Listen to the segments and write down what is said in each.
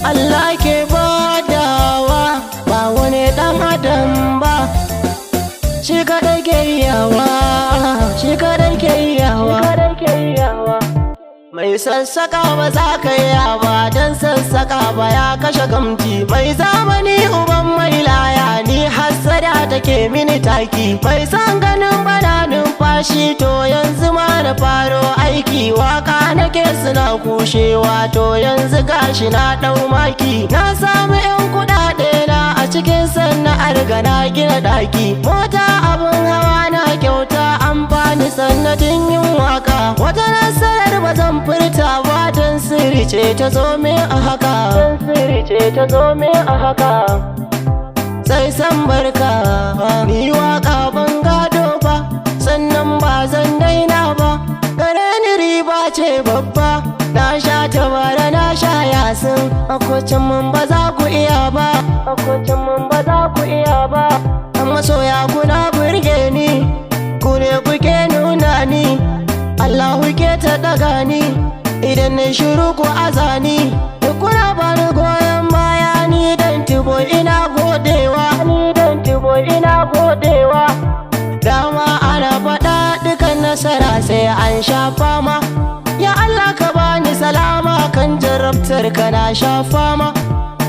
Allah ke badawa ba wani dan adam ba, shi kadai ke iyawa, shi kadai ke iyawa. Mai sassaka ba za ka yi ba, don sassaka ba ya kashe gamji. Mai zamani uban mai laya, ni hassada take mini taki. Mai san ganin bana numfashi, to yanzu ma na faro aiki. Waka nake suna kushewa, to yanzu gashi na dau maki. Na samu 'yan kuɗaɗe na a cikin sana'ar gana gina daki. Mota abin hawa na kyauta, amfani sanadin yin waka. Wata nasarar ba zan furta ba, don sirri ce ta zo min a haka, don sirri ce ta zo min a haka. Sai san barka, ni waka ban gado ba, sannan ba zan daina ba. Gare ni riba ce babba, na sha tabara na sha yasin. Akwacin mun ba za ku iya ba, akwacin mun ba za ku iya ba. Amma soya kuna burge ni, ku ne kuke nuna ni, Allahu ke ta daga ni. Idan na shiru ku azani, kuna bani goyon baya. Ni dan tibo ina godewa, ni dan tibo ina godewa. Dama ana faɗa dukan nasara sai an sha fama. Ya Allah ka bani salama, kan jarabtar ka na sha fama.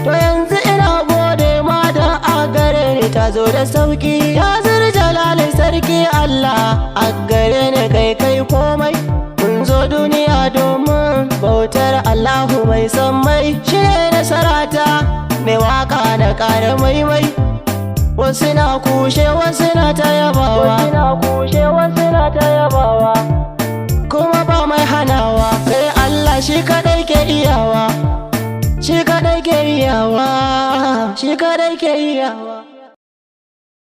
To yanzu ina gode ma, dan a gare ni ta zo da sauki. Ya zir jalalin sarki Allah, a gare ni kai komai. Mun zo duniya domin bautar Allahu mai sammai. Shi ne nasarata, mai waka na ƙara maimai. Wasu na kushe wasu na ta yabawa, wasu na kushe wasu na ta yabawa. Kuma ba mai hanawa, sai Allah shi kadai ke iyawa, shi kadai ke iyawa, shi kadai ke iyawa.